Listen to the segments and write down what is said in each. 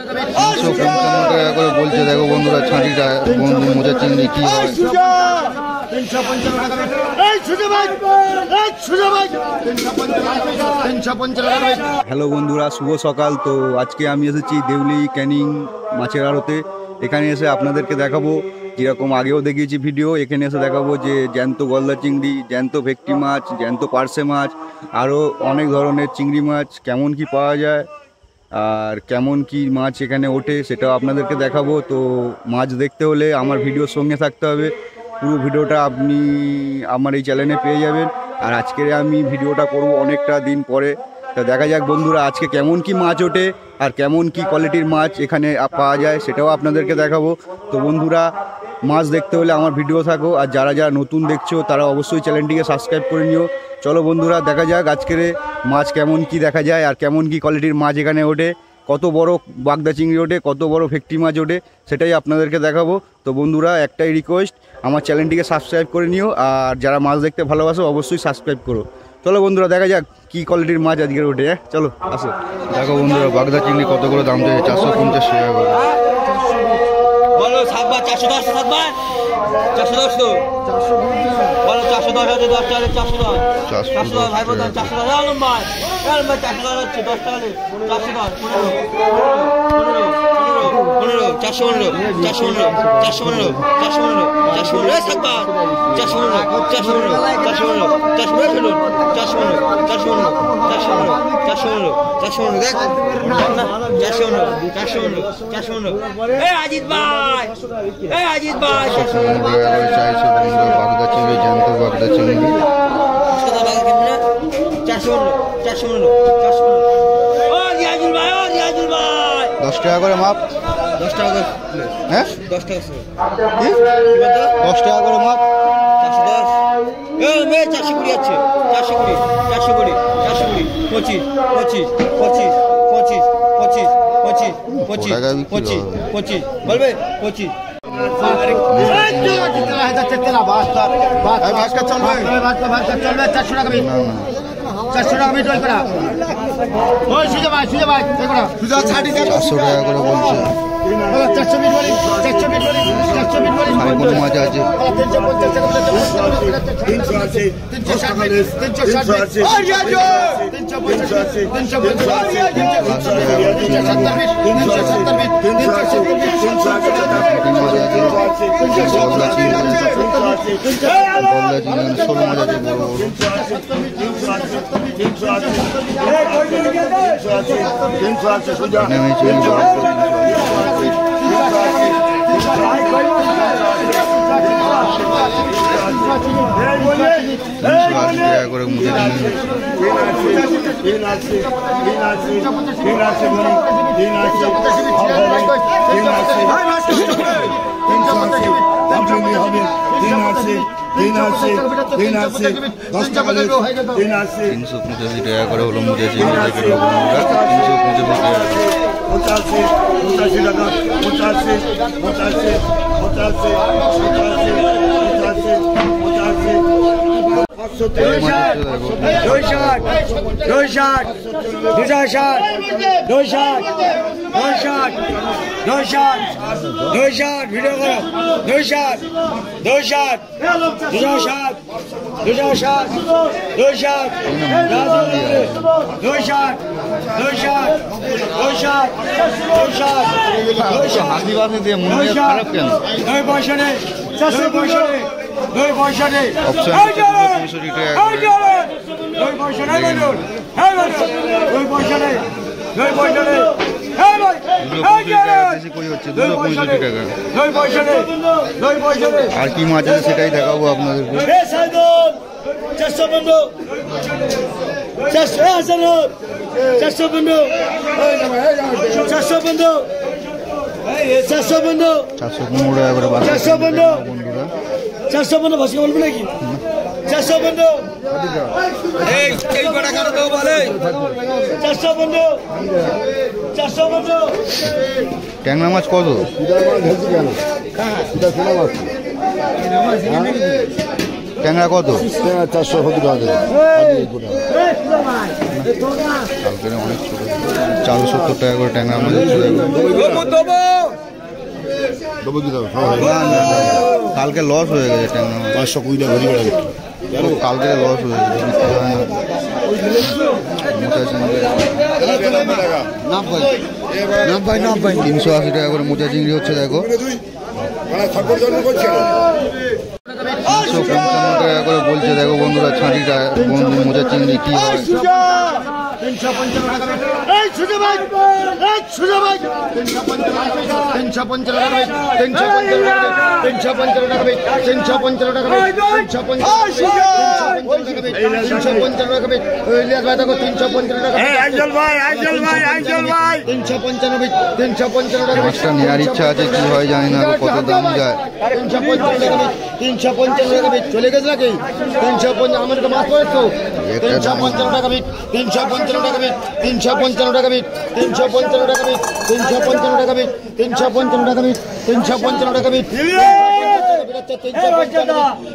355 টাকা করে বলছে। দেখো বন্ধুরা ছাঁটিটা বন্ধু মোজা চিংড়ি কি হয়। হ্যালো বন্ধুরা, শুভ সকাল। তো আজকে আমি এসেছি দেউলি ক্যানিং মাছের আড়তে। এখানে এসে আপনাদেরকে দেখাবো, যেরকম আগেও দেখিয়েছি ভিডিও, এখানে এসে দেখাবো যে জ্যান্ত গলদা চিংড়ি, জ্যান্ত ভেটকি মাছ, জ্যান্ত পার্শে মাছ, আরও অনেক ধরনের চিংড়ি মাছ কেমন কি পাওয়া যায় আর কেমন কি মাছ এখানে ওঠে সেটাও আপনাদেরকে দেখাবো। তো মাছ দেখতে হলে আমার ভিডিওর সঙ্গে থাকতে হবে। পুরো ভিডিওটা আপনি আমার এই চ্যানেলে পেয়ে যাবেন। আর আজকে আমি ভিডিওটা করব অনেকটা দিন পরে। তা দেখা যাক বন্ধুরা আজকে কেমন কি মাছ ওঠে আর কেমন কি কোয়ালিটির মাছ এখানে পাওয়া যায় সেটাও আপনাদেরকে দেখাবো। তো বন্ধুরা মাছ দেখতে হলে আমার ভিডিও থাকো, আর যারা যারা নতুন দেখছো তারা অবশ্যই চ্যানেলটিকে সাবস্ক্রাইব করে নিও। চলো বন্ধুরা দেখা যাক আজকের মাছ কেমন কি দেখা যায় আর কেমন কি কোয়ালিটির মাছ এখানে ওঠে, কত বড় বাগদা চিংড়ি ওঠে, কত বড় ভেটকি মাছ ওঠে সেটাই আপনাদেরকে দেখাবো। তো বন্ধুরা একটাই রিকোয়েস্ট, আমার চ্যানেলটিকে সাবস্ক্রাইব করে নিও, আর যারা মাছ দেখতে ভালোবাসো অবশ্যই সাবস্ক্রাইব করো। চলো বন্ধুরা দেখা যাক কি কোয়ালিটির মাছ আজকের ওঠে। চলো আসো। দেখো বন্ধুরা বাগদা চিংড়ি কত করে দাম চাইছে, 450 টাকা করে। বলো 410 থাকবে, 410 তো বলো 410 আছে, 10 টাকা 410 410 ভাই বল 410 আলম ভাই 410 হচ্ছে 10 টাকা 410 15 415 415 415 415 415 থাকবা 415 415 415 415 দেখ 415 এই আজিত ভাই, এই আজিত ভাই চাইছে বন্ধুরা বাগদা চিংড়ি, জ্যান্ত বাগদা চিংড়ি 415 ও রিয়াজুল ভাই, ও রিয়াজুল ভাই 10 টাকা করে মাপ। 10 টাকা করে, হ্যাঁ 10 টাকা কি 10 টাকা করে মাপ। 410 এ মে 420 আছে, 420 420 420 25 25 25 25 25 25 25 25 বলবে 25 400 টাকা করে বলছে। কোনো মাছ আছে ষোলো মাছ আছে বড় বড়। করে মুখে করে হলো মুখে হাসিবাসি দিয়ে মনে খারাপ কেন? আর কি মাছ আছে সেটাই দেখাবো আপনাদেরকে। 415 ভাষা বলবে নাকি? 415 ট্যাংরা মাছ কত? ট্যাংরা কত? 450 টাকা। অনেক ছোট 470 টাকা করে ট্যাংরা মাছ হচ্ছে কালকে লস হয়ে গেছে ট্যাংরা মাছ 520 টাকা কালকে লস হয়ে গেছে 380 টাকা করে মোচা চিংড়ি হচ্ছে দেখো 355 টাকা করে বলছে দেখো বন্ধুরা ছাঁটিটা বন্ধু মোচা চিংড়ি কি হয় 355 টাকা এই সুজা ভাই 355 টাকা 355 টাকা 355 টাকা 355 টাকা ইলিয়াস ভাই দেখো 355 টাকা আইজল ভাই 355 টাকা মাছটা নেওয়ার ইচ্ছা আছে কি হয় জানি না কত দাম যায় 355 টাকা চলে গেছে নাকি 355 আমার তো মাছ পড়ে তো 355 টাকা 355 টাকা 355 টাকা 355 টাকা 355 টাকা 355 টাকা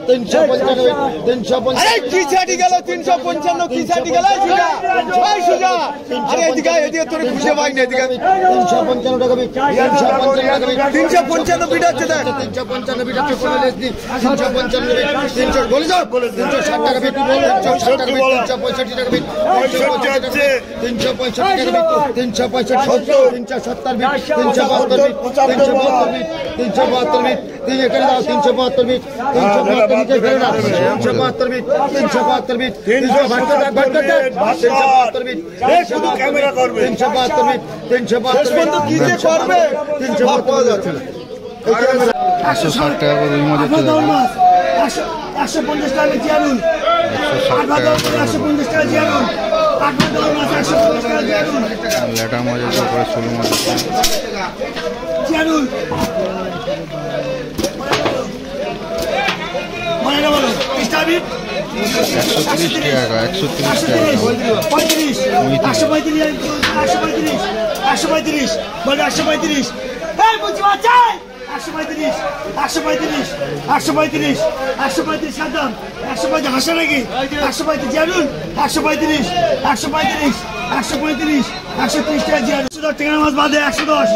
355 টাকা কি ছাটি গেল 355 কি ছাটি গেল সুজা আরে এদিকে এদিকে তোরে খুঁজে পাই না এদিকে 355 টাকা 355 বিট আছে দেখ 355 বিট আছে কোলে লেসদি 355 300 বলে যাও 360 টাকা বিট 360 টাকা 365 টাকা বিট 365 টাকা বিট 365 370 বিট 372 বিট 372 বিট তিন এখানে দাও 372 বিট 372 বিট এখানে দাও 372 বিট 372 বিট 372 বিট শুধু ক্যামেরা করবে 372 বিট 372 কি যে করবে 372 যাচ্ছে 160 টাকা করে রুই মাছ হচ্ছে দেখো 150 টাকা জিয়ারুল 150 টাকা জিয়ারুল 150 টাকা জিয়ারুল লেটা মাছ হচ্ছে পরে 16 মাছ জিয়ারুল মানে না বলো স্টাবিট 130 টাকা 130 টাকা 35 135 বলে 135 এই বুঝি বাচ্চাই 135 সাদাম 135 হাসা নাকি 135 জানুন 135 টাকা জিয়া 110 টাকা মাছ বাদে 110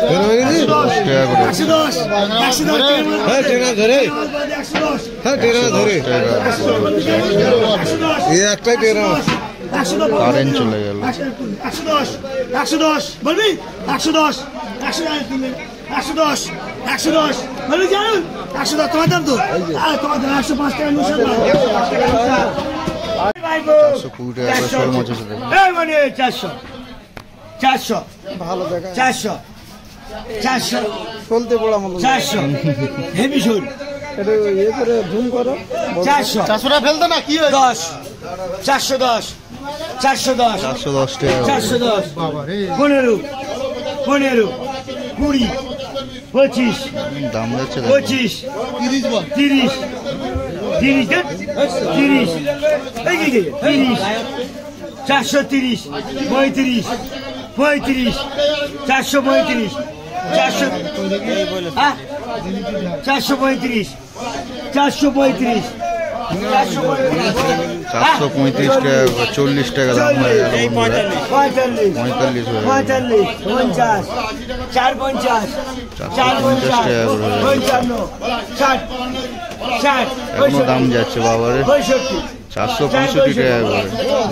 একটাই টেরা কারেন্ট চলে গেল 110 বলবি 110 বলবি জানুন 110 তোমার দাম তো তোমার দাম 105 টাকা 420 টাকা করে শোল মাছ হচ্ছে দেখো মানে 400 ভালো দেখা 400 চলতে পড়া মতো 400 হেভি শোল এটা ইয়ে করে জুম করো 400 টাকা ফেলতো না কি হয় 10 410 410 টাকা 410 বাবা রে 15 20 25 দাম যাচ্ছে দেখো 25 30 430 35 435 435 435 টাকা 40 টাকা দাম হয়ে গেল 45 হয়ে গেল 55 এখনো দাম যাচ্ছে বাবারে 465 টাকা করে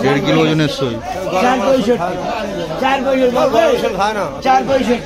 1.5 কিলো ওজনের সই 465